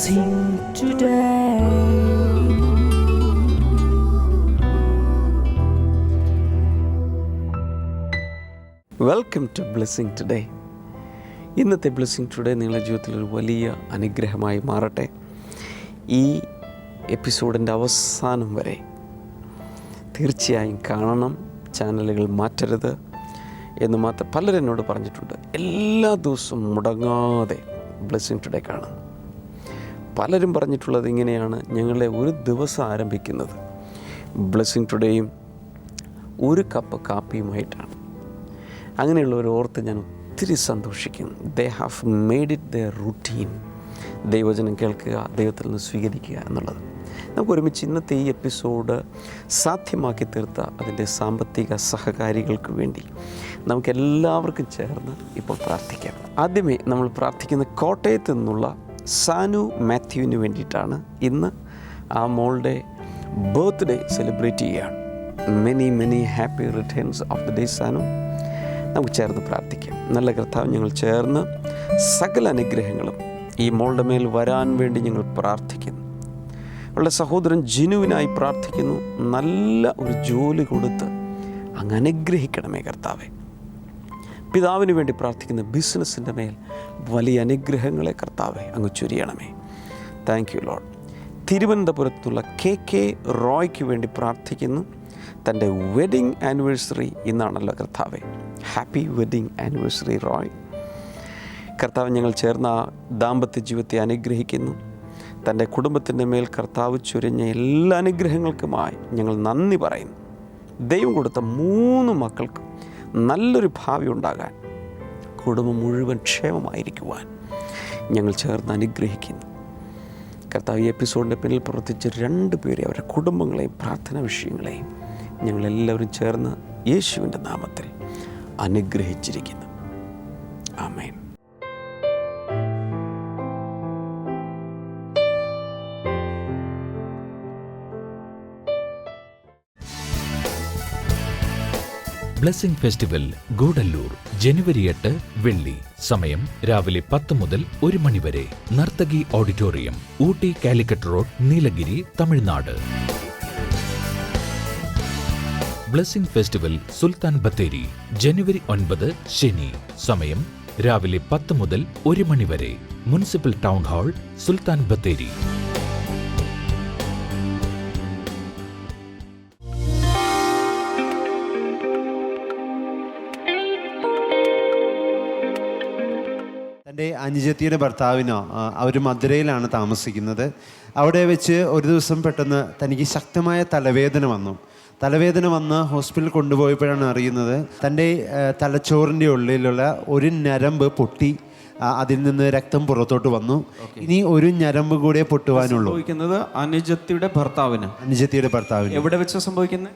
blessing today. Welcome to blessing today. ഇന്നത്തെ blessing today നിങ്ങളുടെ ജീവിതത്തിലൊരു വലിയ അനുഗ്രഹമായി മാറട്ടെ. ഈ എപ്പിസോഡിൻ്റെ അവസാനം വരെ തീർച്ചയായും കാണണം, ചാനലുകൾ മാറ്റരുത് എന്ന് മാത്രം പലരും എന്നോട് പറഞ്ഞിട്ടുണ്ട്. എല്ലാ ദിവസവും മുടങ്ങാതെ ബ്ലെസ്സിങ് ടുഡേ കാണും. പലരും പറഞ്ഞിട്ടുള്ളത് ഇങ്ങനെയാണ്, ഞങ്ങളെ ഒരു ദിവസം ആരംഭിക്കുന്നത് ബ്ലെസ്സിങ് ടുഡേയും ഒരു കപ്പ് കാപ്പിയുമായിട്ടാണ്. അങ്ങനെയുള്ളവർ ഓർത്ത് ഞാൻ ഒത്തിരി സന്തോഷിക്കും. They have made it their routine. ദൈവവചനം കേൾക്കുക, ദൈവത്തിൽ നിന്ന് സ്വീകരിക്കുക എന്നുള്ളത്. നമുക്ക് ഒരുമിച്ച് ഇന്നത്തെ ഈ എപ്പിസോഡ് സാധ്യമാക്കി തീർത്ത അതിൻ്റെ സാമ്പത്തിക സഹകാരികൾക്ക് വേണ്ടി നമുക്കെല്ലാവർക്കും ചേർന്ന് ഇപ്പോൾ പ്രാർത്ഥിക്കാം. ആദ്യമേ നമ്മൾ പ്രാർത്ഥിക്കുന്ന കോട്ടയത്ത് നിന്നുള്ള സാനു മാത്യുവിന് വേണ്ടിയിട്ടാണ്. ഇന്ന് ആ മോളുടെ ബർത്ത്ഡേ സെലിബ്രേറ്റ് ചെയ്യുകയാണ്. Many happy returns of the day Sanu. നമുക്ക് ചേർന്ന് പ്രാർത്ഥിക്കാം. നല്ല കർത്താവ്, ഞങ്ങൾ ചേർന്ന് സകല അനുഗ്രഹങ്ങളും ഈ മോളുടെ മേൽ വരാൻ വേണ്ടി ഞങ്ങൾ പ്രാർത്ഥിക്കുന്നു. അവളുടെ സഹോദരൻ ജിനുവിനായി പ്രാർത്ഥിക്കുന്നു. നല്ല ഒരു ജോലി കൊടുത്ത് അങ്ങ് അനുഗ്രഹിക്കണമേ കർത്താവെ. പിതാവിന് വേണ്ടി പ്രാർത്ഥിക്കുന്ന ബിസിനസ്സിൻ്റെ മേൽ വലിയ അനുഗ്രഹങ്ങളെ കർത്താവെ അങ്ങ് ചൊരിയണമേ. Thank you Lord. തിരുവനന്തപുരത്തുള്ള കെ റോയ്ക്ക് വേണ്ടി പ്രാർത്ഥിക്കുന്നു. തൻ്റെ വെഡിങ് ആനിവേഴ്സറി ഇന്നാണല്ലോ കർത്താവെ. Happy wedding anniversary Roy. കർത്താവ്, ഞങ്ങൾ ചേർന്ന ദാമ്പത്യ ജീവിതത്തെ അനുഗ്രഹിക്കുന്നു. തൻ്റെ കുടുംബത്തിൻ്റെ മേൽ കർത്താവ് ചൊരിഞ്ഞ എല്ലാ അനുഗ്രഹങ്ങൾക്കുമായി ഞങ്ങൾ നന്ദി പറയുന്നു. ദൈവം കൊടുത്ത 3 മക്കൾക്കും നല്ലൊരു ഭാവി ഉണ്ടാകാൻ, കുടുംബം മുഴുവൻ ക്ഷേമമായിരിക്കുവാൻ ഞങ്ങൾ ചേർന്ന് അനുഗ്രഹിക്കുന്നു. കർത്താവ്, ഈ എപ്പിസോഡിൻ്റെ പിന്നിൽ പ്രവർത്തിച്ച 2 പേരെ, അവരുടെ കുടുംബങ്ങളെയും പ്രാർത്ഥനാ വിഷയങ്ങളെയും ഞങ്ങളെല്ലാവരും ചേർന്ന് യേശുവിൻ്റെ നാമത്തിൽ അനുഗ്രഹിച്ചിരിക്കുന്നു. ആമേൻ. ബ്ലെസ്സിംഗ് ഫെസ്റ്റിവൽ ഗൂഡല്ലൂർ ജനുവരി 8 വെള്ളി. സമയം രാവിലെ 10 മുതൽ 1 മണി വരെ. Narthaki auditorium, Ooty Calicut road, Nilgiri, Tamil Nadu. Blessing festival Sultan Bathery ജനുവരി 9 ശനി. സമയം രാവിലെ 10 മുതൽ 1 മണി വരെ. Municipal town hall, Sultan Bathery. എൻ്റെ അനുജത്തിയുടെ ഭർത്താവിനോ അവർ മധുരയിലാണ് താമസിക്കുന്നത്. അവിടെ വെച്ച് ഒരു ദിവസം പെട്ടെന്ന് തനിക്ക് ശക്തമായ തലവേദന വന്ന് ഹോസ്പിറ്റലിൽ കൊണ്ടുപോയപ്പോഴാണ് അറിയുന്നത് തൻ്റെ തലച്ചോറിൻ്റെ ഉള്ളിലുള്ള ഒരു ഞരമ്പ് പൊട്ടി, അതിൽ നിന്ന് രക്തം പുറത്തോട്ട് വന്നു. ഇനി ഒരു ഞരമ്പ് കൂടെ പൊട്ടുവാനുള്ളൂ. അനുജത്തിയുടെ ഭർത്താവിന് എവിടെ വെച്ചാ സംഭവിക്കുന്നത്?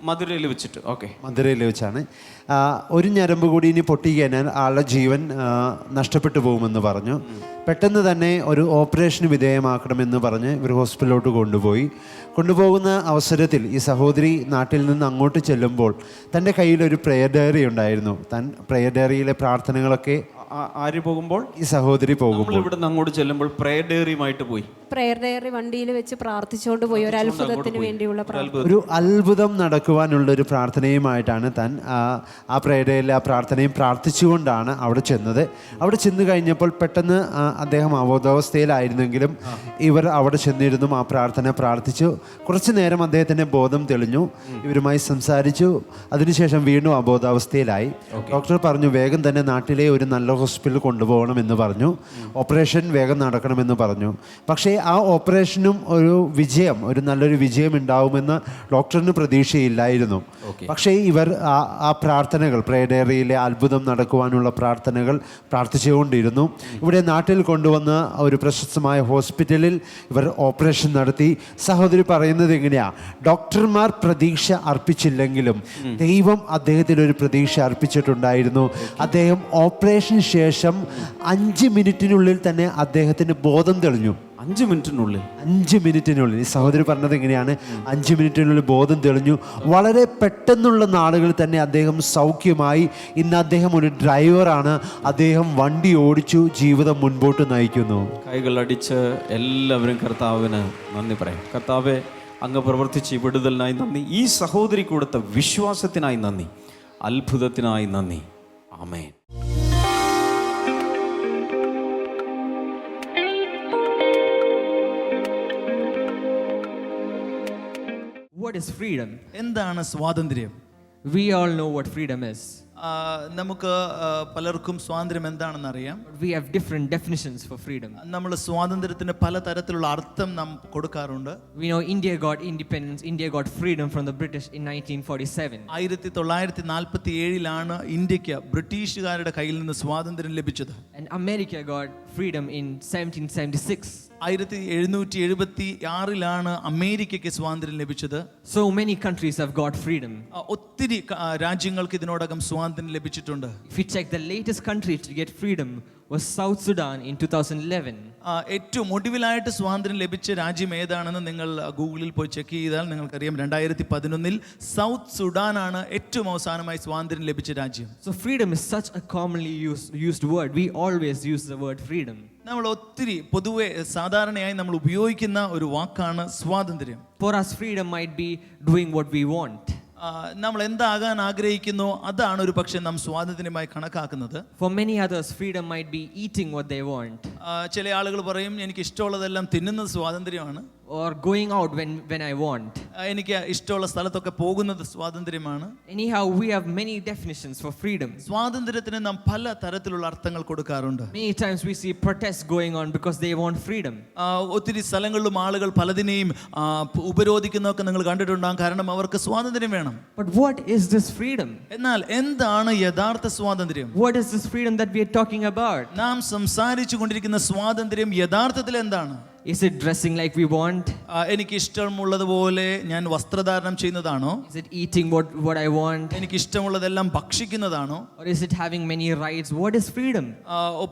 മധുരയിൽ വെച്ചിട്ട്. മധുരയിൽ വെച്ചാണ്. ഒരു ഞരമ്പ് കൂടി ഇനി പൊട്ടിക്കഴിഞ്ഞാൽ ആളുടെ ജീവൻ നഷ്ടപ്പെട്ടു പോകുമെന്ന് പറഞ്ഞു. പെട്ടെന്ന് തന്നെ ഒരു ഓപ്പറേഷന് വിധേയമാക്കണമെന്ന് പറഞ്ഞ് ഇവർ ഹോസ്പിറ്റലിലോട്ട് കൊണ്ടുപോകുന്ന അവസരത്തിൽ ഈ സഹോദരി നാട്ടിൽ നിന്ന് അങ്ങോട്ട് ചെല്ലുമ്പോൾ തൻ്റെ കയ്യിലൊരു പ്രെയർ ഡയറി ഉണ്ടായിരുന്നു. പ്രെയർ ഡയറിയിലെ പ്രാർത്ഥനകളൊക്കെ ഈ സഹോദരി പോകുമ്പോൾ ഇവിടുന്ന് അങ്ങോട്ട് ചെല്ലുമ്പോൾ പ്രെയർ ഡയറി വണ്ടിയിൽ വെച്ച് പ്രാർത്ഥിച്ചുകൊണ്ട് പോയി. ഒരു അത്ഭുതത്തിന് വേണ്ടിയുള്ള ഒരു അത്ഭുതം നടക്കുവാനുള്ള ഒരു പ്രാർത്ഥനയുമായിട്ടാണ് താൻ ആ പ്രെയർ ഡയറിയിലെ ആ പ്രാർത്ഥനയും പ്രാർത്ഥിച്ചുകൊണ്ടാണ് അവിടെ ചെന്നത്. അവിടെ ചെന്ന് കഴിഞ്ഞപ്പോൾ പെട്ടെന്ന് അദ്ദേഹം അബോധാവസ്ഥയിലായിരുന്നെങ്കിലും ഇവർ അവിടെ ചെന്നിരുന്നു. ആ പ്രാർത്ഥന പ്രാർത്ഥിച്ചു. കുറച്ചു നേരം അദ്ദേഹത്തിൻ്റെ ബോധം തെളിഞ്ഞു. ഇവരുമായി സംസാരിച്ചു. അതിനുശേഷം വീണ്ടും അബോധാവസ്ഥയിലായി. ഡോക്ടർ പറഞ്ഞു വേഗം തന്നെ നാട്ടിലെ ഒരു നല്ല ഹോസ്പിറ്റലിൽ കൊണ്ടുപോകണമെന്ന് പറഞ്ഞു. ഓപ്പറേഷൻ വേഗം നടക്കണമെന്ന് പറഞ്ഞു. പക്ഷേ ആ ഓപ്പറേഷനും ഒരു നല്ലൊരു വിജയം ഉണ്ടാവുമെന്ന് ഡോക്ടറിന് പ്രതീക്ഷയില്ലായിരുന്നു. പക്ഷേ ഇവർ ആ പ്രാർത്ഥനകൾ, പ്രെയർ ഡയറിയിലെ അത്ഭുതം നടക്കുവാനുള്ള പ്രാർത്ഥനകൾ പ്രാർത്ഥിച്ചുകൊണ്ടിരുന്നു. ഇവിടെ നാട്ടിൽ കൊണ്ടുവന്ന് ഒരു പ്രശസ്തമായ ഹോസ്പിറ്റലിൽ ഇവർ ഓപ്പറേഷൻ നടത്തി. സഹോദരി പറയുന്നത് എങ്ങനെയാ, ഡോക്ടർമാർ പ്രതീക്ഷ അർപ്പിച്ചില്ലെങ്കിലും ദൈവം അദ്ദേഹത്തിന് ഒരു പ്രതീക്ഷ അർപ്പിച്ചിട്ടുണ്ടായിരുന്നു. അദ്ദേഹം ഓപ്പറേഷന് ശേഷം 5 മിനിറ്റിനുള്ളിൽ തന്നെ അദ്ദേഹത്തിന് ബോധം തെളിഞ്ഞു. 5 മിനിറ്റിനുള്ളിൽ 5 മിനിറ്റിനുള്ളിൽ. ഈ സഹോദരി പറഞ്ഞത് എങ്ങനെയാണ്? 5 മിനിറ്റിനുള്ളിൽ ബോധം തെളിഞ്ഞു. വളരെ പെട്ടെന്നുള്ള നാളുകളിൽ തന്നെ അദ്ദേഹം സൗഖ്യമായി. ഇന്ന് അദ്ദേഹം ഒരു ഡ്രൈവറാണ്. അദ്ദേഹം വണ്ടി ഓടിച്ചു, ജീവിതം മുൻപോട്ട് നയിക്കുന്നു. കൈകളടിച്ച് എല്ലാവരും കർത്താവിന് നന്ദി പറയാം. കർത്താവെ, അങ്ങ് പ്രവർത്തിച്ച് വിടുതലിനായി നന്ദി. ഈ സഹോദരി കൊടുത്ത വിശ്വാസത്തിനായി നന്ദി, അത്ഭുതത്തിനായി നന്ദി. ആമേൻ. What is freedom? എന്താണ് സ്വാതന്ത്ര്യം? We all know what freedom is. നമുക്ക് പലർക്കും സ്വാതന്ത്ര്യം എന്താണെന്ന് അറിയാം. We have different definitions for freedom. നമ്മൾ സ്വാതന്ത്ര്യത്തിന് പല തരത്തിലുള്ള അർത്ഥം നാം കൊടുക്കാറുണ്ട്. We know India got independence. India got freedom from the British in 1947. 1947 ഇന്ത്യക്ക് ബ്രിട്ടീഷുകാരുടെ കയ്യിൽ നിന്ന് സ്വാതന്ത്ര്യം ലഭിച്ചത്. And America got freedom in 1776. 1776 അമേരിക്കയ്ക്ക് സ്വാതന്ത്ര്യം ലഭിച്ചത്. So many countries have got freedom. ഒത്തിരി രാജ്യങ്ങൾക്ക് ഇതിനോടകം സ്വാതന്ത്ര്യം ലഭിച്ചിട്ടുണ്ട്. If you check, the latest country to get freedom was South Sudan in 2011. ഏറ്റവും ഒടുവിലായിട്ട് സ്വാതന്ത്ര്യം ലഭിച്ച രാജ്യം ഏതാണെന്ന് നിങ്ങൾ ഗൂഗിളിൽ പോയി ചെക്ക് ചെയ്താൽ നിങ്ങൾക്കറിയാം. 2011 സൗത്ത് സുഡാനാണ് ഏറ്റവും അവസാനമായി സ്വാതന്ത്ര്യം ലഭിച്ച രാജ്യം. So freedom is such a commonly used word. We always use the word freedom. നമ്മൾ ഒത്തിരി പൊതുവെ സാധാരണയായി നമ്മൾ ഉപയോഗിക്കുന്ന ഒരു വാക്കാണ് സ്വാതന്ത്ര്യം. For us, freedom might be doing what we want. നമ്മൾ എന്താകാൻ ആഗ്രഹിക്കുന്നോ അതാണ് ഒരു പക്ഷേ നാം സ്വാതന്ത്ര്യമായി കണക്കാക്കുന്നത്. For many others, freedom might be eating what they want. ചില ആളുകൾ പറയും എനിക്ക് ഇഷ്ടമുള്ളതെല്ലാം തിന്നുന്നത് സ്വാതന്ത്ര്യമാണ്. Or going out when I want. എനിക്ക് ഇഷ്ടമുള്ള സ്ഥലത്തൊക്കെ പോകുന്നത് സ്വാതന്ത്ര്യമാണ്. Anyhow, we have many definitions for freedom. സ്വാതന്ത്ര്യത്തിന് നാം പല തരത്തിലുള്ള അർത്ഥങ്ങൾ കൊടുക്കാറുണ്ട്. Many times we see protests going on because they want freedom. ഒത്തിരി സ്ഥലങ്ങളിലും ആളുകൾ പലതിനെയും ഉപരോധിക്കുന്നതൊക്കെ നിങ്ങൾ കണ്ടിട്ടുണ്ടാകും. കാരണം അവർക്ക് സ്വാതന്ത്ര്യം വേണം. But what is this freedom? എന്നാൽ എന്താണ് യഥാർത്ഥ സ്വാതന്ത്ര്യം? What is this freedom that we are talking about? നാം സംസാരിച്ചു കൊണ്ടിരിക്കുന്ന സ്വാതന്ത്ര്യം യഥാർത്ഥത്തിൽ എന്താണ്? Is it dressing like we want? എനിക്ക് ഇഷ്ടമുള്ളതുപോലെ ഞാൻ വസ്ത്രധാരണം ചെയ്യുന്നതാണോ? Is it eating what I want? എനിക്ക് ഇഷ്ടമുള്ളതെല്ലാം ഭക്ഷിക്കുന്നതാണോ? Or is it having many rights? What is freedom?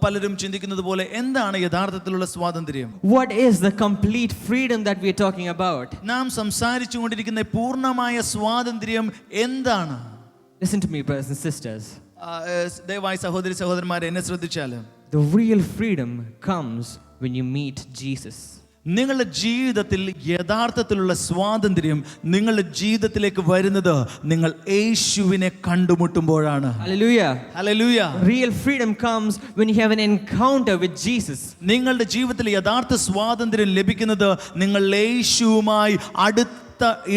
പലരും ചിന്തിക്കുന്നത് പോലെ എന്താണ് യഥാർത്ഥത്തിലുള്ള സ്വാതന്ത്ര്യം? What is the complete freedom that we are talking about? നാം സംസാരിച്ചു കൊണ്ടിരിക്കുന്ന പൂർണ്ണമായ സ്വാതന്ത്ര്യം എന്താണ്? Listen to me, brothers and sisters. ദയവായി സഹോദരി സഹോദരന്മാരെ എന്നെ ശ്രദ്ധിച്ചാലും The real freedom comes when you meet Jesus. നിങ്ങളുടെ ജീവിതത്തിൽ യഥാർത്ഥത്തിലുള്ള സ്വാതന്ത്ര്യം നിങ്ങളുടെ ജീവിതത്തിലേക്ക് വരുന്നത് നിങ്ങൾ യേശുവിനെ കണ്ടുമുട്ടുമ്പോഴാണ്. Hallelujah. Hallelujah. Real freedom comes when you have an encounter with Jesus. നിങ്ങളുടെ ജീവിതത്തിൽ യഥാർത്ഥ സ്വാതന്ത്ര്യം ലഭിക്കുന്നത് നിങ്ങൾ യേശുവുമായി അടുത്ത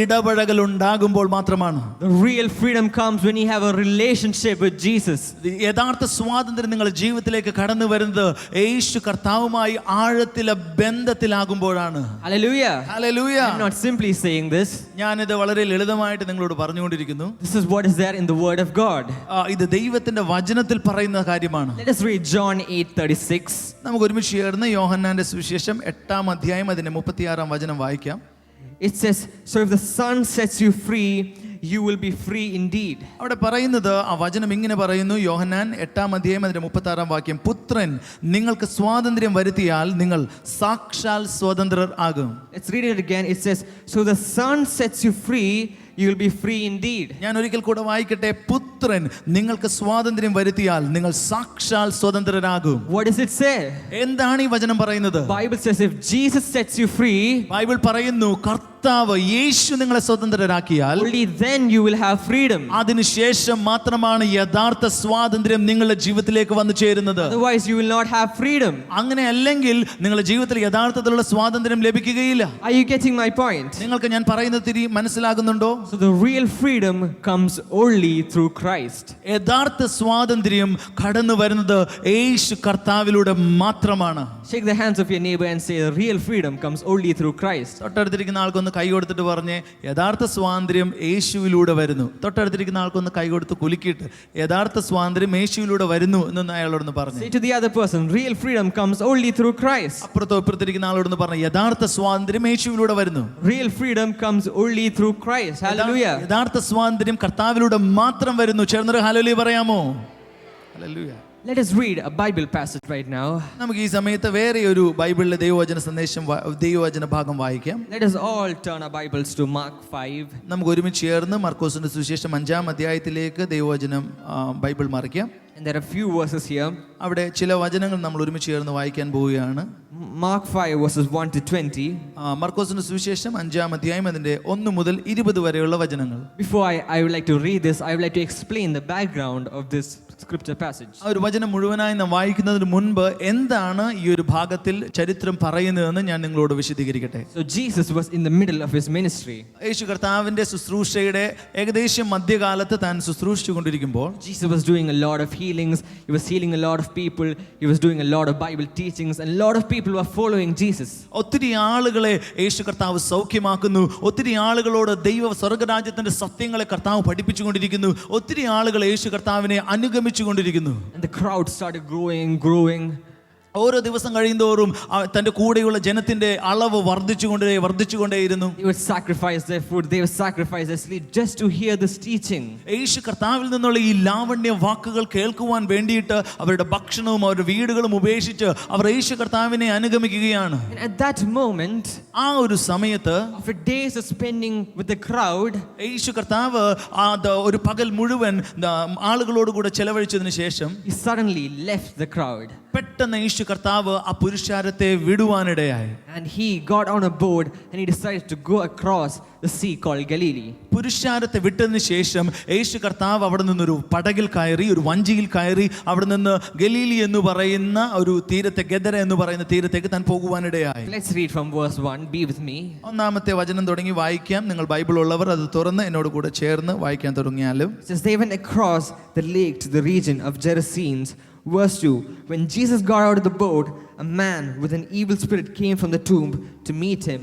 ഇടപഴകൽ ഉണ്ടാകുമ്പോൾ മാത്രമാണ്. The real freedom comes when you have a relationship with Jesus. യഥാർത്ഥ സ്വാതന്ത്ര്യം നിങ്ങളുടെ ജീവിതത്തിലേക്ക് കടന്നു വരുന്നത് യേശു കർത്താവുമായി ആഴത്തിലെ ബന്ധത്തിലാകുമ്പോഴാണ്. Hallelujah. Hallelujah. I'm not simply saying this. ഞാനിത് വളരെ ലളിതമായിട്ട് നിങ്ങളോട് പറഞ്ഞുകൊണ്ടിരിക്കുന്നു. This is what is there in the Word of God. ഇത് ദൈവത്തിന്റെ വചനത്തിൽ പറയുന്ന കാര്യമാണ്. Let us read John 8:36. നമുക്ക് ഒരുമിച്ച് ചേർന്ന് യോഹന്നാന്റെ സുവിശേഷം 8-ാം അധ്യായം അതിന്റെ 36-ാം വചനം വായിക്കാം. It says, so if the Son sets you free, you will be free indeed. അവിടെ പറയുന്നത് ആ വചനം ഇങ്ങനെ പറയുന്നു. യോഹന്നാൻ 8-ാം അധ്യായം അതിന്റെ 36-ാം വാക്യം, പുത്രൻ നിങ്ങൾക്ക് സ്വാതന്ത്ര്യം വരുത്തിയാൽ നിങ്ങൾ സാക്ഷാൽ സ്വതന്ത്രർ ആകും. Let's read it again. It says, so the Son sets you free, you will be free indeed. ഞാൻ ഒരിക്കൽ കൂടെ വായിക്കട്ടെ. പുത്രൻ നിങ്ങൾക്ക് സ്വാതന്ത്ര്യം വരുത്തിയാൽ നിങ്ങൾ സാക്ഷാൽ സ്വതന്ത്രരാകും. What does it say? എന്താണ് ഈ വചനം പറയുന്നത്? Bible says if Jesus sets you free, Bible പറയുന്നു കർത്താവ് യേശു നിങ്ങളെ സ്വതന്ത്രരാക്കിയാൽ only then you will have freedom. അതിനുശേഷം മാത്രമാണ് യഥാർത്ഥ സ്വാതന്ത്ര്യം നിങ്ങളുടെ ജീവിതത്തിലേക്ക് വന്നു ചേരുന്നത്. Otherwise you will not have freedom. അങ്ങനെ അല്ലെങ്കിൽ നിങ്ങളുടെ ജീവിതത്തിൽ യഥാർത്ഥത്തിലുള്ള സ്വാതന്ത്ര്യം ലഭിക്കുകയില്ല. Are you getting my point? നിങ്ങൾക്ക് ഞാൻ പറയുന്നത് മനസ്സിലാകുന്നുണ്ടോ? So the real freedom comes only through Christ. യഥാർത്ഥ സ്വാതന്ത്ര്യം കടന്നു വരുന്നത് യേശു കർത്താവിലൂടെ മാത്രമാണ്. Shake the hands of your neighbor and say the real freedom comes only through Christ. തൊട്ടടുത്തിരിക്കുന്ന ആൾക്കൊന്ന് കൈ കൊടുത്തിട്ട് പറഞ്ഞ് യഥാർത്ഥ സ്വാതന്ത്ര്യം യേശുവിലൂടെ വരുന്നു. തൊട്ടടുത്തിരിക്കുന്ന ആൾക്കൊന്ന് കൈ കൊടുത്ത് കുലുക്കിയിട്ട് യഥാർത്ഥ സ്വാതന്ത്ര്യം യേശുവിലൂടെ വരുന്നു എന്ന് അയാളോടൊന്ന് പറഞ്ഞു. Say to the other person, real freedom comes only through Christ. അപ്പുറത്തോ ഇപ്പുറത്തിരിക്കുന്ന ആളോടൊന്ന് പറഞ്ഞു യഥാർത്ഥ സ്വാതന്ത്ര്യം യേശുവിലൂടെ വരുന്നു. Real freedom comes only through Christ. Hallelujah. യഥാർത്ഥ സ്വാതന്ത്ര്യം കർത്താവിലൂടെ മാത്രം വരുന്നു. ചേർന്നൊരു ഹല്ലേലൂയ പറയാമോ? Hallelujah. Let us read a Bible passage right now. നമുക്ക് ഈ സമയത്ത് വേറെ ഒരു ബൈബിളിലെ ദൈവവചന സന്ദേശം ദൈവവചന ഭാഗം വായിക്കാം. Let us all turn our Bibles to Mark 5. നമുക്ക് ഒരുമിച്ച് ചേർന്ന് മർക്കോസിന്റെ സുവിശേഷം 5-ാം അധ്യായത്തിലേക്ക് ദൈവവചനം Bible മറിക്കാം. And there are a few verses here. അവിടെ ചില വചനങ്ങൾ നമ്മൾ ഒരുമിച്ച് ചേർന്ന് വായിക്കാൻ പോവുകയാണ്. Mark 5 verses 1 to 20. മർക്കോസിന്റെ സുവിശേഷം 5-ാം അധ്യായം അതിന്റെ 1 മുതൽ 20 വരെയുള്ള വചനങ്ങൾ. Before I would like to read this, I would like to explain the background of this scripture passage. ആ ഒരു വചനം മുഴുവനായി നാം വായിക്കുന്നതിന് മുൻപ് എന്താണ് ഈ ഒരു ഭാഗത്തിൽ ചരിത്രം പറയുന്നതെന്ന് ഞാൻ നിങ്ങളോട് വിശദീകരിക്കട്ടെ. So Jesus was in the middle of his ministry. യേശു കർത്താവിന്റെ ശുശ്രൂഷയുടെ ഏകദേശം മധ്യകാലത്ത് താൻ ശുശ്രൂഷിച്ചുകൊണ്ടിരിക്കുമ്പോൾ Jesus was doing a lot of healings. He was healing a lot of people. He was doing a lot of Bible teachings, and a lot of people were following Jesus. ഒത്തിരി ആളുകളെ യേശു കർത്താവ് സൗഖ്യമാക്കുന്നു. ഒത്തിരി ആളുകളോട് ദൈവ സ്വർഗ്ഗരാജ്യത്തിന്റെ സത്യങ്ങളെ കർത്താവ് പഠിപ്പിച്ചുകൊണ്ടിരിക്കുന്നു. ഒത്തിരി ആളുകൾ യേശു കർത്താവിനെ അനുഗമിച്ചുകൊണ്ടിരിക്കുന്നു. And the crowd started growing. ഓരോ ദിവസം കഴിയുന്തോറും തന്റെ കൂടെയുള്ള ജനത്തിന്റെ അളവ് വർദ്ധിച്ചുകൊണ്ടേയിരുന്നു. They would sacrifice their food, they would sacrifice their sleep just to hear this teaching. യേശു കർത്താവിൽ നിന്നുള്ള ഈ ലാവണ്യ വാക്കുകൾ കേൾക്കുവാൻ വേണ്ടിയിട്ട് അവരുടെ ഭക്ഷണവും അവരുടെ വീടുകളും ഉപേക്ഷിച്ച് അവർ യേശു കർത്താവിനെ അനുഗമിക്കുകയാണ്. And at that moment, ആ ഒരു സമയത്ത് after days of spending with the crowd, യേശു കർത്താവ് ഒരു പകൽ മുഴുവൻ ആളുകളോട് കൂടെ ചെലവഴിച്ചതിന് ശേഷം he suddenly left the crowd. പെട്ടെന്ന് യേശു കർത്താവ് ആ പുരുഷാരത്തെ വിടുവാനിടയായി. And he got on a boat and he decided to go across the sea called Galilee. പുരുഷാരത്തെ വിട്ടതിന് ശേഷം യേശു കർത്താവ് അവിടെ നിന്നൊരു പടകിൽ കയറി, ഒരു വഞ്ചിയിൽ കയറി അവിടെ നിന്ന് ഗലീലി എന്ന് പറയുന്ന ഒരു തീരത്തെ, ഗദര എന്ന് പറയുന്ന തീരത്തേക്ക് താൻ പോകുവാനിടയായി. Let's read from verse 1. Be with me. 1-ാമത്തെ വചനം തുടങ്ങി വായിക്കാം. നിങ്ങൾ ബൈബിൾ ഉള്ളവർ അത് തുറന്ന് എന്നോട് കൂടെ ചേർന്ന് വായിക്കാൻ തുടങ്ങിയാലും. It says they went across the lake to the region of Gerasenes. Verse 2. When Jesus got out of the boat, a man with an evil spirit came from the tomb to meet him.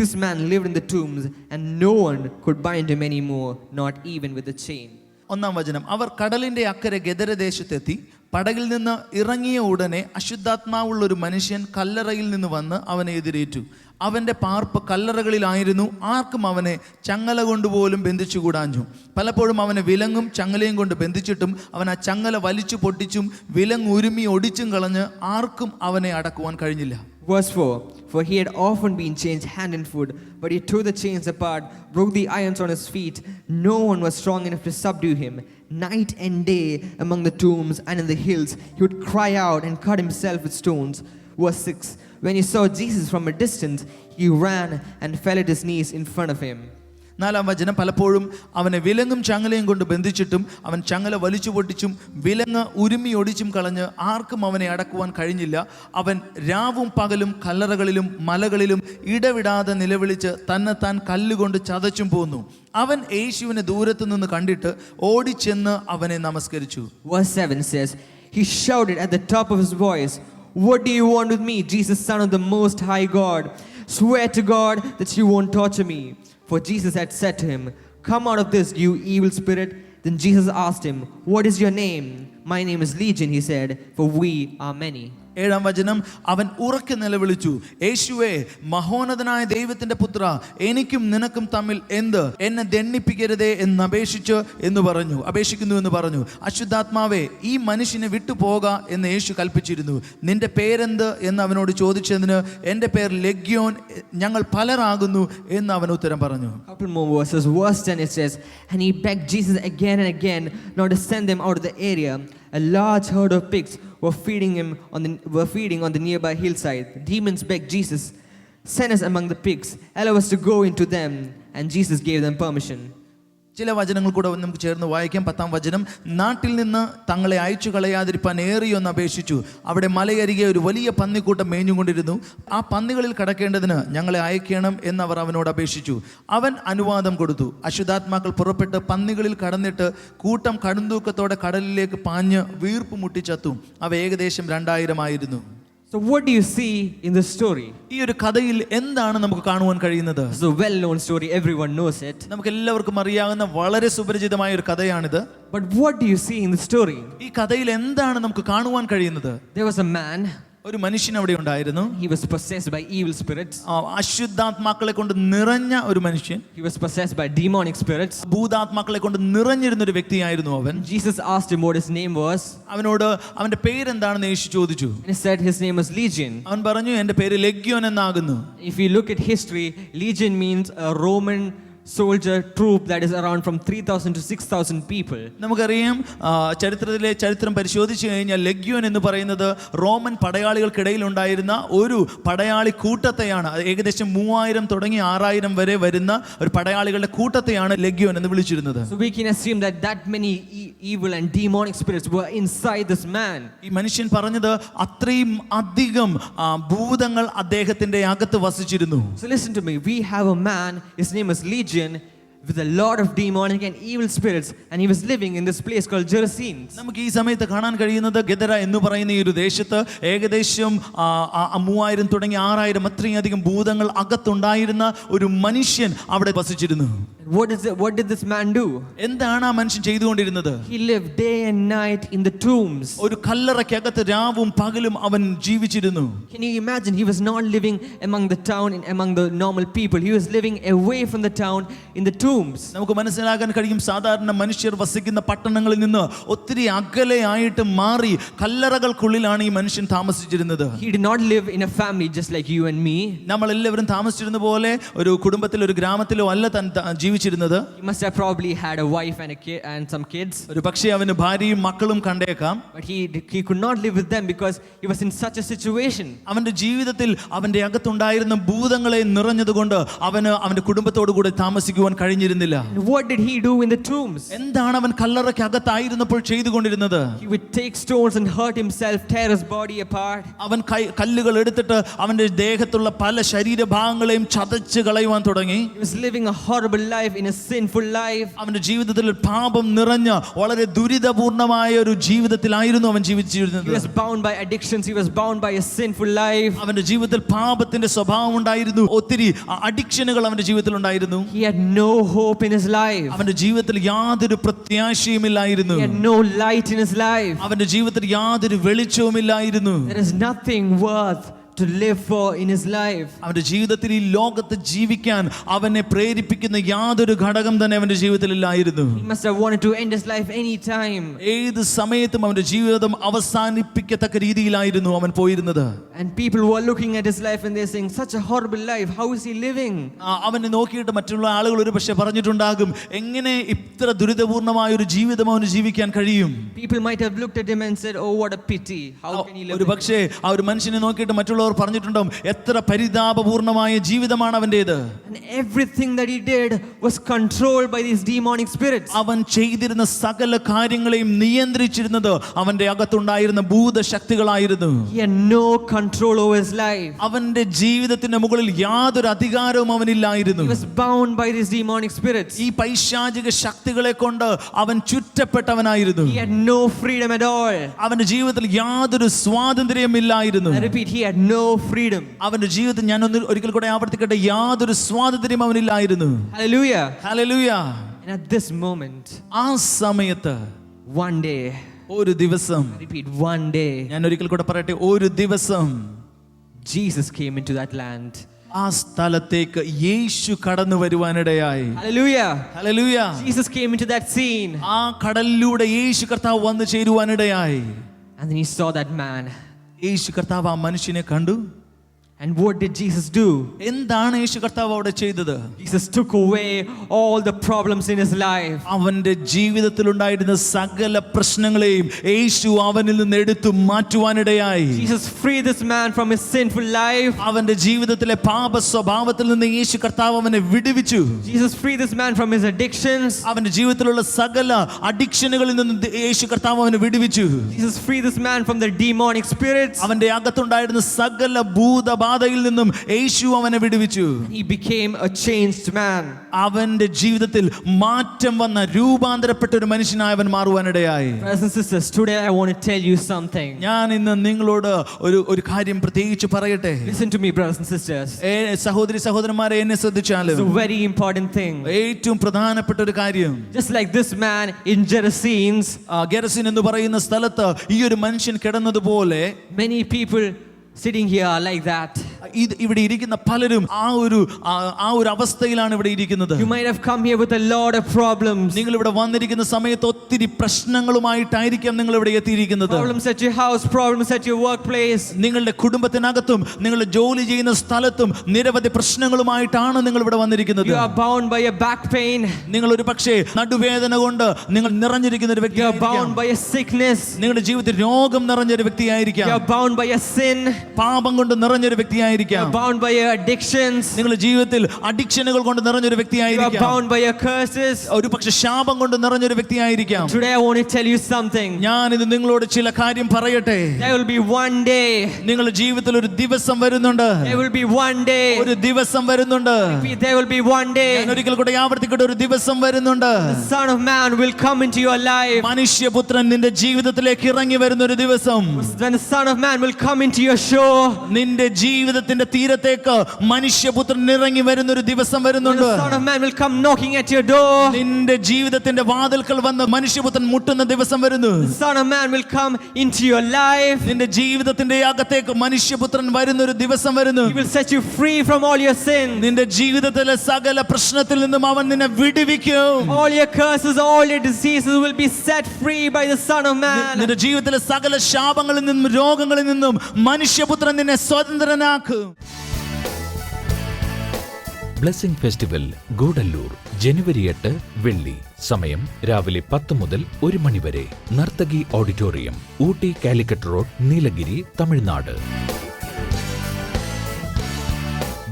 This man lived in the tombs, and no one could bind him anymore, not even with a chain. 1-ാം വചനം. അവർ കടലിന്റെ അക്കരെ ഗദരദേശത്തെത്തി. പടകിൽ നിന്ന് ഇറങ്ങിയ ഉടനെ അശുദ്ധാത്മാവുള്ള ഒരു മനുഷ്യൻ കല്ലറയിൽ നിന്ന് വന്ന് അവനെ എതിരേറ്റു. അവൻ്റെ പാർപ്പ് കല്ലറകളിലായിരുന്നു. ആർക്കും അവനെ ചങ്ങല കൊണ്ടുപോലും ബന്ധിച്ചുകൂടാഞ്ഞു. പലപ്പോഴും അവനെ വിലങ്ങും ചങ്ങലയും കൊണ്ട് ബന്ധിച്ചിട്ടും അവൻ ആ ചങ്ങല വലിച്ചു പൊട്ടിച്ചും വിലങ്ങ് ഉരുമി ഒടിച്ചും കളഞ്ഞ് ആർക്കും അവനെ അടക്കുവാൻ കഴിഞ്ഞില്ല. Verse 4. For he had often been changed hand and foot, but he tore the chains apart, broke the irons on his feet. No one was strong enough to subdue him. Night and day among the tombs and in the hills, he would cry out and cut himself with stones. Verse 6. When he saw Jesus from a distance, he ran and fell at his knees in front of him. 4-ാം വചനം. പലപ്പോഴും അവനെ വിലങ്ങും ചങ്ങലയും കൊണ്ട് ബന്ധിച്ചിട്ടും അവൻ ചങ്ങല വലിച്ചു പൊട്ടിച്ചും വിലങ്ങ് ഉരുമി ഒടിച്ചും കളഞ്ഞ് ആർക്കും അവനെ അടക്കുവാൻ കഴിഞ്ഞില്ല. അവൻ രാവും പകലും കല്ലറകളിലും മലകളിലും ഇടവിടാതെ നിലവിളിച്ച് താൻ കല്ലുകൊണ്ട് ചതച്ചും പോന്നു. അവൻ യേശുവിനെ ദൂരത്തു നിന്ന് കണ്ടിട്ട് ഓടിച്ചെന്ന് അവനെ നമസ്കരിച്ചു. Verse 7 says, he shouted at the top of his voice, "What do you want with me, Jesus, Son of the Most High God? Swear to God that you won't torture me." For Jesus had said to him, "Come out of this, you evil spirit." Then Jesus asked him, "What is your name?" "My name is Legion," he said, "for we are many." 7-ാം വചനം. അവൻ ഉറക്കെ നിലവിളിച്ചു, "യേശുവേ, മഹോന്നതനായ ദൈവത്തിന്റെ പുത്ര, എനിക്കും നിനക്കും തമ്മിൽ എന്ത്? എന്നെ ദണ്ഡിപ്പിക്കരുതേ അപേക്ഷിക്കുന്നു എന്ന് പറഞ്ഞു. അശുദ്ധാത്മാവേ, ഈ മനുഷ്യനെ വിട്ടുപോക എന്ന് യേശു കൽപ്പിച്ചിരുന്നു. നിന്റെ പേരെന്ത് എന്ന് അവനോട് ചോദിച്ചതിന് എൻ്റെ പേർ ലെഗ്യോൻ, ഞങ്ങൾ പലരാകുന്നു എന്ന് അവൻ ഉത്തരം പറഞ്ഞു. Couple more verses. Verse 10 it says, and he begged Jesus again and again not to send them out of the area. A large herd of pigs were feeding on the nearby hillside. The demons begged Jesus, "Send us among the pigs, allow us to go into them." And Jesus gave them permission. ചില വചനങ്ങൾ കൂടെ നമുക്ക് ചേർന്ന് വായിക്കാം. 10-ാം വചനം. നാട്ടിൽ നിന്ന് തങ്ങളെ അയച്ചു കളയാതിരിപ്പാൻ ഏറിയൊന്ന് അപേക്ഷിച്ചു. അവിടെ മലയരികെ ഒരു വലിയ പന്നിക്കൂട്ടം മേഞ്ഞുകൊണ്ടിരുന്നു. ആ പന്നികളിൽ കടക്കേണ്ടതിന് ഞങ്ങളെ അയക്കണം എന്നവർ അവനോട് അപേക്ഷിച്ചു. അവൻ അനുവാദം കൊടുത്തു. അശുദ്ധാത്മാക്കൾ പുറപ്പെട്ട് പന്നികളിൽ കടന്നിട്ട് കൂട്ടം കടുന്തൂക്കത്തോടെ കടലിലേക്ക് പാഞ്ഞ് വീർപ്പ് മുട്ടിച്ചത്തു. അവ ഏകദേശം 2000 ആയിരുന്നു. So what do you see in this story? ഈ ഒരു കഥയിൽ എന്താണ് നമുക്ക് കാണുവാൻ കഴിയുന്നത്? It's a well-known story, everyone knows it. നമുക്ക് എല്ലാവർക്കും അറിയാവുന്ന വളരെ സുപരിചിതമായ ഒരു കഥയാണിത്. But what do you see in the story? ഈ കഥയിൽ എന്താണ് നമുക്ക് കാണുവാൻ കഴിയുന്നത്? There was a man ഒരു മനുഷ്യൻ അവിടെ ഉണ്ടായിരുന്നു. He was possessed by evil spirits. അശുദ്ധാത്മാക്കളെ കൊണ്ട് നിറഞ്ഞ ഒരു മനുഷ്യൻ. He was possessed by demonic spirits. ഭൂതാത്മാക്കളെ കൊണ്ട് നിറഞ്ഞിരുന്ന ഒരു വ്യക്തിയായിരുന്നു അവൻ. Jesus asked him what his name was. അവനോട് അവന്റെ പേരെന്താണെന്ന് യേശു ചോദിച്ചു. And he said his name was Legion. അവൻ പറഞ്ഞു, എന്റെ പേര് ലെഗ്യോൻ എന്നാകുന്നു. If you look at history, Legion means a Roman soldier troop that is around from 3,000 to 6,000 people. നമുക്കറിയാം, ചരിത്രം പരിശോധിച്ചു കഴിഞ്ഞാൽ ലെഗ്യോൻ എന്ന് പറയുന്നത് റോമൻ പടയാളികൾക്കിടയിൽ ഉണ്ടായിരുന്ന ഒരു പടയാളി കൂട്ടത്തെയാണ്. ഏകദേശം 3000 തുടങ്ങി 6000 വരെ വരുന്ന ഒരു പടയാളികളുടെ കൂട്ടത്തെയാണ് ലെഗ്യോൻ എന്ന് വിളിച്ചിരുന്നത്. So we can assume that many evil and demonic spirits were inside this man. ഈ മനുഷ്യൻ പറഞ്ഞത് അത്രയും അധികം ഭൂതങ്ങൾ അദ്ദേഹത്തിന്റെ അകത്ത് വസിച്ചിരുന്നു. So listen to me, we have a man, his name is Legion, with a lot of demonic and evil spirits, and he was living in this place called Gerasenes. നമുക്ക് ഈ സമയത്ത് കാണാൻ കഴിയുന്നത് ഗദര എന്ന് പറയുന്ന ഈ ഒരു ദേശത്ത് ഏകദേശം 3000 തുടങ്ങി 6000 അത്രയും അധികം ഭൂതങ്ങൾ അകത്തുണ്ടായിരുന്ന ഒരു മനുഷ്യൻ അവിടെ വസിച്ചിരുന്നു. What did this man do? എന്താണ് ആ മനുഷ്യൻ ചെയ്തുകൊണ്ടിരുന്നത്? He lived day and night in the tombs. ഒരു കല്ലറയ്ക്കകത്ത് രാവും പകലും അവൻ ജീവിച്ചിരുന്നു. Can you imagine? He was not living among the town and among the normal people. He was living away from the town in the tombs. നമുക്ക് മനസ്സിലാക്കാൻ കഴിയും, സാധാരണ മനുഷ്യർ വസിക്കുന്ന പട്ടണങ്ങളിൽ നിന്ന് ഒത്തിരി അകലെയായിട്ട് മാറി കല്ലറകൾക്കുള്ളിലാണ് ഈ മനുഷ്യൻ താമസിച്ചിരുന്നത്. He did not live in a family just like you and me. നമ്മൾ എല്ലാവരും താമസിച്ചിരുന്ന പോലെ ഒരു കുടുംബത്തിലോ ഒരു ഗ്രാമത്തിലോ അല്ല താൻ ജീവിച്ചിരുന്നത്. He must have probably had a wife and a kid and some kids. ഒരു പക്ഷേ അവന് ഭാര്യയും മക്കളും കണ്ടേക്കാം. But he could not live with them because he was in such a situation. അവന്റെ ജീവിതത്തിൽ അവന്റെ അകത്തുണ്ടായിരുന്ന ഭൂതങ്ങളെ നിറഞ്ഞതുകൊണ്ട് അവന് അവന്റെ കുടുംബത്തോടു കൂടെ താമസിക്കുവാൻ കഴിഞ്ഞിരുന്നില്ല. And what did he do in the tombs? എന്താണ് അവൻ കല്ലറയ്ക്കകത്തായിരുന്നപ്പോൾ ചെയ്തുകൊണ്ടിരുന്നത്? He would take stones and hurt himself, tear his body apart. അവൻ കല്ലുകൾ എടുത്തിട്ട് അവന്റെ ദേഹത്തുള്ള പല ശരീരഭാഗങ്ങളെയും ചതച്ച് കളയുവാൻ തുടങ്ങി. He was living a horrible life, in a sinful life. അവന്റെ ജീവിതത്തിൽ പാപം നിറഞ്ഞ വളരെ ദുരിതപൂർണമായ ഒരു ജീവിതത്തിലായിരുന്നു അവൻ ജീവിച്ചിരുന്നത്. He was bound by addictions. He was bound by a sinful life. അവന്റെ ജീവിതത്തിൽ പാപത്തിന്റെ സ്വഭാവം ഉണ്ടായിരുന്നു. ഒത്തിരി അഡിക്ഷനുകൾ അവന്റെ ജീവിതത്തിൽ ഉണ്ടായിരുന്നു. He had no hope in his life. അവന്റെ ജീവിതത്തിൽ യാതൊരു പ്രത്യാശയുമില്ലായിരുന്നു. He had no light in his life. അവന്റെ ജീവിതത്തിൽ യാതൊരു വെളിച്ചവുമില്ലായിരുന്നു. There is nothing worth to live for in his life. അവന്റെ ജീവിതത്തിൽ ഈ ലോകത്ത് ജീവിക്കാൻ അവനെ പ്രേരിപ്പിക്കുന്ന യാതൊരു ഘടകം തന്നെ അവന്റെ ജീവിതത്തിൽ ഇല്ലായിരുന്നു. He must have wanted to end his life any time. ഏത് സമയത്തും അവന്റെ ജീവിതം അവസാനിപ്പിക്കത്തക്ക രീതിയിലായിരുന്നു അവൻ പോയിരുന്നത്. And people were looking at his life and they're saying, such a horrible life, how is he living? അവനെ നോക്കിയിട്ട് മറ്റുള്ള ആളുകൾ ഒരു പക്ഷേ പറഞ്ഞിട്ടുണ്ടാകും, എങ്ങനെ ഇത്ര ദുരിതപൂർണമായ ഒരു ജീവിതം അവന് ജീവിക്കാൻ കഴിയും? People might have looked at him and said, oh, what a pity, how can he live? ഒരു പക്ഷേ ആ ഒരു മനുഷ്യനെ നോക്കിയിട്ട് മറ്റുള്ളവർ പറഞ്ഞിട്ടുണ്ടാവും, എത്ര പരിതാപപൂർണമായ ജീവിതമാണ് അവന്റേത്. And everything that he did was controlled by these demonic spirits. അവൻ ചെയ്തിരുന്ന സകല കാര്യങ്ങളെയും നിയന്ത്രിച്ചിരുന്നത് അവന്റെ അകത്തുണ്ടായിരുന്ന ഭൂതശക്തികളായിരുന്നു. He had no control over his life. അവന്റെ ജീവിതത്തിന്റെ മുകളിൽ യാതൊരു അധികാരവും അവനില്ലായിരുന്നു. He was bound by these demonic spirits. ഈ പൈശാചിക ശക്തികളെ കൊണ്ട് അവൻ ചുറ്റപ്പെട്ടവനായിരുന്നു. He had no freedom at all. അവന്റെ ജീവിതത്തിൽ യാതൊരു സ്വാതന്ത്ര്യമില്ലായിരുന്നു. I repeat, he had no freedom. അവന്റെ ജീവിതത്തിൽ ഞാൻ ഒരിക്കൽ കൂടെ ആവർത്തിക്കട്ടെ, യാതൊരു സ്വാതന്ത്ര്യം അവനില്ലായിരുന്നു. Hallelujah. Hallelujah. And at this moment, ആ സമയത്ത് one day, ഒരു ദിവസം, I repeat, one day, ഞാൻ ഒരിക്കൽ കൂടെ പറയട്ടെ, ഒരു ദിവസം Jesus came into that land. ആ സ്ഥലത്തേക്ക് യേശു കടന്നു വരുവാനിടയായി. Hallelujah. Hallelujah. Jesus came into that scene. ആ കടലിലൂടെ യേശു കർത്താവ് വന്നു ചേരുവാനിടയായി. And then he saw that man. യേശു കർത്താവ് ആ മനുഷ്യനെ കണ്ടു. And what did Jesus do? എന്താണ് യേശു കർത്താവ് അവിടെ ചെയ്തത്? Jesus took away all the problems in his life. അവന്റെ ജീവിതത്തിൽ ഉണ്ടായിരുന്ന സകല പ്രശ്നങ്ങളെയും യേശു അവനിൽ നിന്ന് എടുത്തു മാറ്റുവാനിടയായി. Jesus freed this man from his sinful life. അവന്റെ ജീവിതത്തിലെ പാപ സ്വഭാവത്തിൽ നിന്ന് യേശു കർത്താവ് അവനെ വിടുവിച്ചു. Jesus freed this man from his addictions. അവന്റെ ജീവിതത്തിലുള്ള സകല അഡിക്ഷനുകളിൽ നിന്ന് യേശു കർത്താവ് അവനെ വിടുവിച്ചു. Jesus freed this man from the demonic spirits. അവന്റെ അകത്തുണ്ടായിരുന്ന സകല ഭൂതബാധയിൽ നിന്നും യേശു അവനെ വിടുവിച്ചു. He became a changed man. അവന്റെ ജീവിതത്തിൽ മാറ്റം വന്ന രൂപാന്തരപ്പെട്ട ഒരു മനുഷ്യനായി അവൻ മാറുവാനിടയായി. Brothers and sisters, today I want to tell you something. ഞാൻ ഇന്ന് നിങ്ങളോട് ഒരു കാര്യം പ്രത്യേകിച്ച് പറയട്ടെ. Listen to me, brothers and sisters. സഹോദരി സഹോദരന്മാരെ, എന്നെ ശ്രദ്ധിച്ചാലും It's a very important thing. ഏറ്റവും പ്രധാനപ്പെട്ട ഒരു കാര്യം, Just like this man in Gerasenes, ഗെരസിൻ എന്ന് പറയുന്ന സ്ഥലത്ത് ഈ ഒരു മനുഷ്യൻ കിടന്നതുപോലെ many people sitting here like that. ഇവിടെ ഇരിക്കുന്ന പലരും ആ ഒരു അവസ്ഥയിലാണ് ഇവിടെ ഇരിക്കുന്നത്. You might have come here with a lot of problems. നിങ്ങൾ ഇവിടെ വന്നിരിക്കുന്ന സമയത്ത് ഒത്തിരി പ്രശ്നങ്ങളുമായിട്ടായിരിക്കാം നിങ്ങൾ ഇവിടെ എത്തിയിരിക്കുന്നത്. Problems at your house, problems at your workplace. നിങ്ങളുടെ കുടുംബത്തിനകത്തും നിങ്ങളുടെ ജോലി ചെയ്യുന്ന സ്ഥലത്തും നിരവധി പ്രശ്നങ്ങളുമായിട്ടാണ് നിങ്ങൾ ഇവിടെ വന്നിരിക്കുന്നത്. You are bound by a back pain. നിങ്ങൾ ഒരു പക്ഷേ നടുവേദന കൊണ്ട് നിങ്ങൾ നിറഞ്ഞിരിക്കുന്ന ഒരു You are വ്യക്തിയായിരിക്കാം. bound by a sickness. നിങ്ങളുടെ ജീവിതത്തിൽ രോഗം നിറഞ്ഞൊരു വ്യക്തിയായിരിക്കാം. You are bound by a sin. പാപം കൊണ്ട് നിറഞ്ഞൊരു വ്യക്തിയായിരിക്കാം. You are bound by your addictions. നിങ്ങളുടെ ജീവിതത്തിൽ അഡിക്ഷനുകൾ കൊണ്ട് നിറഞ്ഞൊരു You are വ്യക്തിയായിരിക്കാം. bound by your curses. ഒരു പക്ഷെ ശാപം കൊണ്ട് നിറഞ്ഞൊരു വ്യക്തിയായിരിക്കാം. Today I want to tell you something. ഞാൻ ഇത് നിങ്ങളോട് ചില കാര്യം പറയട്ടെ. There will be one day. നിങ്ങളുടെ ജീവിതത്തിൽ ഒരു ദിവസം വരുന്നുണ്ട്. There will be one day. ഒരു ദിവസം വരുന്നുണ്ട്. There will be one day. ഞാൻ ഒരിക്കൽ കൂടെ ആവർത്തിക്കട്ടെ, ഒരു ദിവസം വരുന്നുണ്ട്. The Son of Man will come into your life. മനുഷ്യപുത്രൻ നിന്റെ ജീവിതത്തിലേക്ക് ഇറങ്ങി വരുന്ന ഒരു ദിവസം. When the Son of Man will come into your shore. നിന്റെ ജീവിതത്തിന്റെ തീരത്തേക്ക് മനുഷ്യപുത്രൻ ഇറങ്ങി വരുന്ന ഒരു ദിവസം When വരുന്നുണ്ട്. the Son of Man will come knocking at your door. നിന്റെ ജീവിതത്തിന്റെ വാതിൽക്കൽ വന്ന് മനുഷ്യപുത്രൻ മുട്ടുന്ന ദിവസം വരുന്നു. The Son of Man will come into your life. നിന്റെ ജീവിതത്തിന്റെ അകത്തേക്ക് മനുഷ്യപുത്രൻ വരുന്ന ഒരു ദിവസം വരുന്നു. He will set you free from all your sins. നിന്റെ ജീവിതത്തിലെ സകല പ്രശ്നത്തിൽ നിന്നും അവൻ നിന്നെ വിടുവിക്കും. All your curses, all your diseases will be set free by the Son of Man. നിന്റെ ജീവിതത്തിലെ സകല ശാപങ്ങളിൽ നിന്നും രോഗങ്ങളിൽ നിന്നും മനുഷ്യപുത്രൻ നിന്നെ സ്വതന്ത്രനാക്കും. ബ്ലെസ്സിംഗ് ഫെസ്റ്റിവൽ ഗൂഡല്ലൂർ ജനുവരി 8 വെള്ളി. സമയം രാവിലെ 10 മുതൽ 1 മണി വരെ. Narthaki auditorium, Ooty Calicut road, Nilgiri, Tamil Nadu.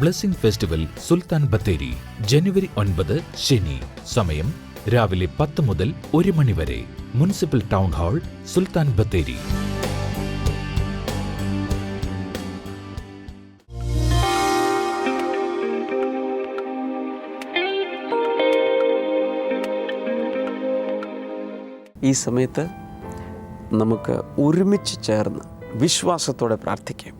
Blessing festival Sultan Bathery ജനുവരി 9 ശനി. സമയം രാവിലെ 10 മുതൽ 1 മണി വരെ. Municipal town hall, Sultan Bathery. ഈ സമയത്ത് നമുക്ക് ഒരുമിച്ച് ചേർന്ന് വിശ്വാസത്തോടെ പ്രാർത്ഥിക്കാം.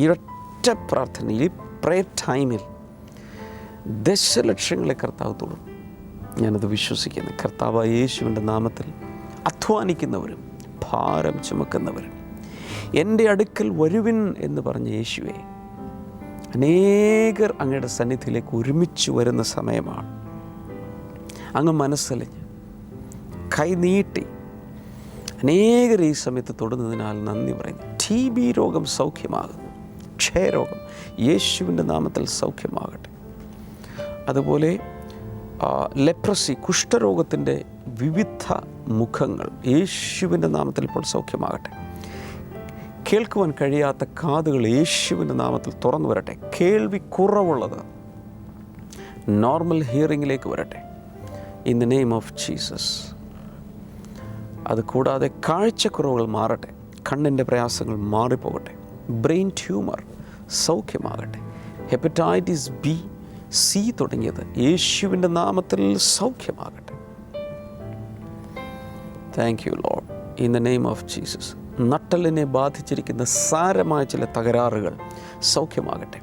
ഈ ഒറ്റ പ്രാർത്ഥനയിൽ, ഈ പ്രയർ ടൈമിൽ ദശലക്ഷങ്ങളെ കർത്താവ് തൊടും. ഞാനത് വിശ്വസിക്കുന്നു. കർത്താവ് യേശുവിൻ്റെ നാമത്തിൽ അധ്വാനിക്കുന്നവരും ഭാരം ചുമക്കുന്നവരും എൻ്റെ അടുക്കൽ വരുവിൻ എന്ന് പറഞ്ഞ യേശുവെ, അനേകർ അങ്ങയുടെ സന്നിധിയിലേക്ക് ഒരുമിച്ച് വരുന്ന സമയമാണ്. അങ്ങ് മനസ്സലിഞ്ഞ് കൈനീട്ടി അനേകർ ഈ സമയത്ത് തൊടുന്നതിനാൽ നന്ദി പറയുന്നു. TB രോഗം സൗഖ്യമാകുന്നു. ക്ഷയരോഗം യേശുവിൻ്റെ നാമത്തിൽ സൗഖ്യമാകട്ടെ. അതുപോലെ ലെപ്രസി, കുഷ്ഠരോഗത്തിൻ്റെ വിവിധ മുഖങ്ങൾ യേശുവിൻ്റെ നാമത്തിൽ ഇപ്പോൾ സൗഖ്യമാകട്ടെ. കേൾക്കുവാൻ കഴിയാത്ത കാതുകൾ യേശുവിൻ്റെ നാമത്തിൽ തുറന്നു വരട്ടെ. കേൾവി കുറവുള്ളത് നോർമൽ ഹിയറിങ്ങിലേക്ക് വരട്ടെ. In the name of Jesus. അതുകൂടാതെ കാഴ്ചക്കുറവുകൾ മാറട്ടെ. കണ്ണിൻ്റെ പ്രയാസങ്ങൾ മാറിപ്പോകട്ടെ. ബ്രെയിൻ ട്യൂമർ സൗഖ്യമാകട്ടെ. ഹെപ്പറ്റൈറ്റിസ് B, C തുടങ്ങിയത് യേശുവിൻ്റെ നാമത്തിൽ സൗഖ്യമാകട്ടെ. Thank you lord, in the name of Jesus. നട്ടലിനെ ബാധിച്ചിരിക്കുന്ന സാരമായ ചില തകരാറുകൾ സൗഖ്യമാകട്ടെ.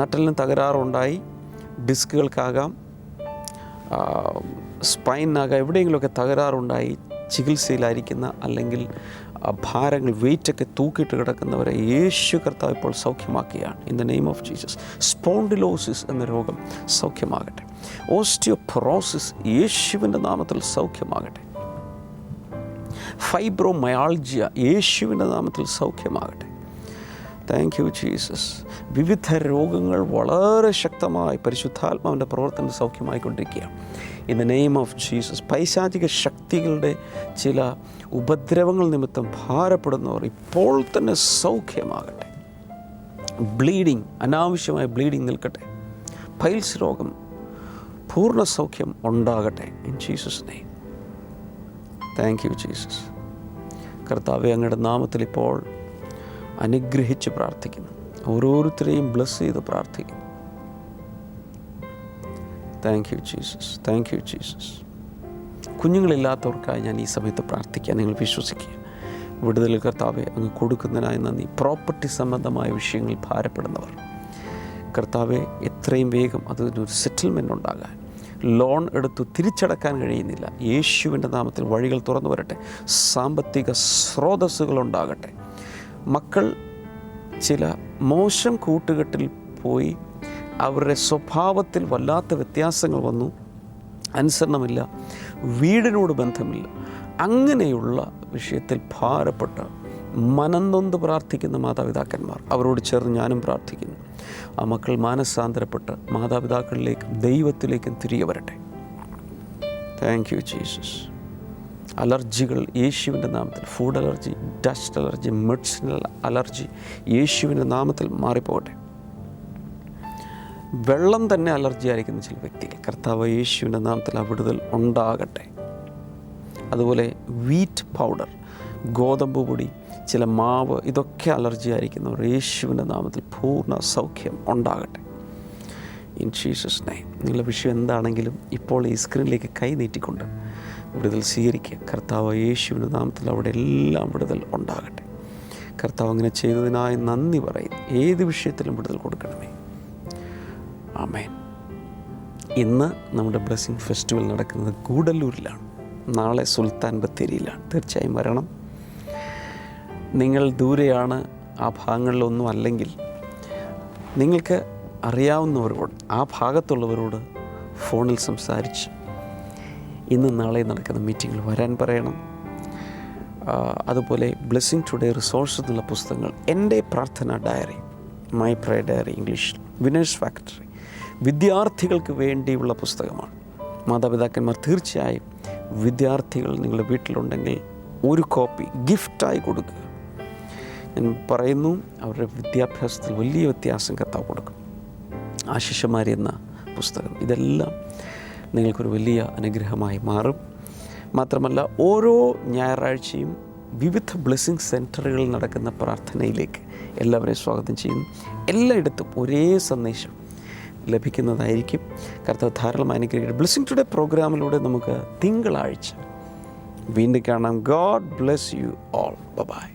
നട്ടലിന് തകരാറുണ്ടായി, ഡിസ്കുകൾക്കാകാം, സ്പൈനാകാം, എവിടെയെങ്കിലുമൊക്കെ തകരാറുണ്ടായി ചികിത്സയിലായിരിക്കുന്ന, അല്ലെങ്കിൽ ഭാരങ്ങൾ, വെയിറ്റൊക്കെ തൂക്കിയിട്ട് കിടക്കുന്നവരെ യേശു കർത്താവ് ഇപ്പോൾ സൗഖ്യമാക്കുകയാണ്. In the name of Jesus. Spondylosis എന്ന രോഗം സൗഖ്യമാകട്ടെ. ഓസ്റ്റിയോപൊറോസിസ് യേശുവിൻ്റെ നാമത്തിൽ സൗഖ്യമാകട്ടെ. ഫൈബ്രോമയാൾജിയ യേശുവിൻ്റെ നാമത്തിൽ സൗഖ്യമാകട്ടെ. Thank you Jesus. വിവിധ രോഗങ്ങൾ വളരെ ശക്തമായി പരിശുദ്ധാത്മാവിൻ്റെ പ്രവർത്തനം സൗഖ്യമായിക്കൊണ്ടിരിക്കുകയാണ്. In the name of Jesus. പൈശാചിക ശക്തികളുടെ ചില ഉപദ്രവങ്ങൾ നിമിത്തം ഭാരപ്പെടുന്നവർ ഇപ്പോൾ തന്നെ സൗഖ്യമാകട്ടെ. ബ്ലീഡിങ്, അനാവശ്യമായ ബ്ലീഡിങ് നിൽക്കട്ടെ. പൈൽസ് രോഗം പൂർണ്ണ സൗഖ്യം ഉണ്ടാകട്ടെ. In Jesus name. Thank you Jesus. കർത്താവെ, അങ്ങയുടെ നാമത്തിൽ ഇപ്പോൾ അനുഗ്രഹിച്ച് പ്രാർത്ഥിക്കുന്നു. ഓരോരുത്തരെയും ബ്ലസ് ചെയ്ത് പ്രാർത്ഥിക്കുന്നു. Thank you Jesus. Thank you Jesus. കുഞ്ഞുങ്ങളില്ലാത്തവർക്കായി ഞാൻ ഈ സമയത്ത് പ്രാർത്ഥിക്കുക. നിങ്ങൾ വിശ്വസിക്കുക. വിടുതൽ കർത്താവെ അങ്ങ് കൊടുക്കുന്നതിനായി നന്ദി. പ്രോപ്പർട്ടി സംബന്ധമായ വിഷയങ്ങളിൽ ഭാരപ്പെടുന്നവർ, കർത്താവെ എത്രയും വേഗം അതിനൊരു സെറ്റിൽമെൻറ്റ് ഉണ്ടാകാൻ, ലോൺ എടുത്തു തിരിച്ചടക്കാൻ കഴിയുന്നില്ല, യേശുവിൻ്റെ നാമത്തിൽ വഴികൾ തുറന്നു വരട്ടെ. സാമ്പത്തിക സ്രോതസ്സുകൾ ഉണ്ടാകട്ടെ. മക്കൾ ചില മോശം കൂട്ടുകെട്ടിൽ പോയി അവരുടെ സ്വഭാവത്തിൽ വല്ലാത്ത വ്യത്യാസങ്ങൾ വന്നു, അനുസരണമില്ല, വീടിനോട് ബന്ധമില്ല. അങ്ങനെയുള്ള വിഷയത്തിൽ ഭാരപ്പെട്ട് മനംനൊന്ത് പ്രാർത്ഥിക്കുന്ന മാതാപിതാക്കന്മാർ, അവരോട് ചേർന്ന് ഞാനും പ്രാർത്ഥിക്കുന്നു. ആ മക്കൾ മാനസാന്തരപ്പെട്ട് മാതാപിതാക്കളിലേക്കും ദൈവത്തിലേക്കും തിരികെ വരട്ടെ. Thank you Jesus. അലർജികൾ യേശുവിൻ്റെ നാമത്തിൽ, food allergy, dust allergy, medicinal allergy യേശുവിൻ്റെ നാമത്തിൽ മാറിപ്പോകട്ടെ. വെള്ളം തന്നെ അലർജി ആയിരിക്കുന്ന ചില വ്യക്തികൾ, കർത്താവ് യേശുവിൻ്റെ നാമത്തിൽ ആ വിടുതൽ ഉണ്ടാകട്ടെ. അതുപോലെ വീറ്റ് പൗഡർ, ഗോതമ്പ് പൊടി, ചില മാവ്, ഇതൊക്കെ അലർജി ആയിരിക്കുന്നവർ യേശുവിൻ്റെ നാമത്തിൽ പൂർണ്ണ സൗഖ്യം ഉണ്ടാകട്ടെ. In Jesus name. നിങ്ങളുടെ വിഷയം എന്താണെങ്കിലും ഇപ്പോൾ ഈ സ്ക്രീനിലേക്ക് കൈ നീട്ടിക്കൊണ്ട് വിടുതൽ സ്വീകരിക്കുക. കർത്താവ് യേശുവിൻ്റെ നാമത്തിൽ അവിടെ എല്ലാം വിടുതൽ ഉണ്ടാകട്ടെ. കർത്താവ് അങ്ങനെ ചെയ്തതിനായി നന്ദി പറയുന്നു. ഏത് വിഷയത്തിലും വിടുതൽ കൊടുക്കണമേ. ആമേൻ. ഇന്ന് നമ്മുടെ ബ്ലെസ്സിങ് ഫെസ്റ്റിവൽ നടക്കുന്നത് ഗൂഡല്ലൂരിലാണ്, നാളെ സുൽത്താൻ ബത്തേരിയിലാണ്. തീർച്ചയായും വരണം. നിങ്ങൾ ദൂരെയാണ്, ആ ഭാഗങ്ങളിലൊന്നും അല്ലെങ്കിൽ നിങ്ങൾക്ക് അറിയാവുന്നവരോട്, ആ ഭാഗത്തുള്ളവരോട് ഫോണിൽ സംസാരിച്ച് ഇന്ന് നാളെ നടക്കുന്ന മീറ്റിങ്ങിൽ വരാൻ പറയണം. അതുപോലെ ബ്ലെസ്സിങ് ടുഡേ റിസോഴ്സ് എന്നുള്ള പുസ്തകങ്ങൾ, എൻ്റെ പ്രാർത്ഥന ഡയറി, മൈ പ്രേ ഡയറി ഇംഗ്ലീഷിൽ, വിനേഴ്സ് ഫാക്ടറി, വിദ്യാർത്ഥികൾക്ക് വേണ്ടിയുള്ള പുസ്തകമാണ്. മാതാപിതാക്കന്മാർ തീർച്ചയായും വിദ്യാർത്ഥികൾ നിങ്ങളുടെ വീട്ടിലുണ്ടെങ്കിൽ ഒരു കോപ്പി ഗിഫ്റ്റായി കൊടുക്കുക. ഞാൻ പറയുന്നു, അവരുടെ വിദ്യാഭ്യാസത്തിൽ വലിയ വ്യത്യാസം കർത്താവ് കൊടുക്കും. ആശിഷമാരി എന്ന പുസ്തകം, ഇതെല്ലാം നിങ്ങൾക്കൊരു വലിയ അനുഗ്രഹമായി മാറും. മാത്രമല്ല ഓരോ ഞായറാഴ്ചയും വിവിധ ബ്ലെസ്സിങ് സെൻറ്ററുകളിൽ നടക്കുന്ന പ്രാർത്ഥനയിലേക്ക് എല്ലാവരെയും സ്വാഗതം ചെയ്യുന്നു. എല്ലായിടത്തും ഒരേ സന്ദേശം ലഭിക്കുന്നതായിരിക്കും. കർത്താവ് ധാരാളം അനുഗ്രഹിക്കട്ടെ. ബ്ലെസ്സിങ് ടുഡേ പ്രോഗ്രാമിലൂടെ നമുക്ക് തിങ്കളാഴ്ച വീണ്ടും കാണാം. God bless you all. By.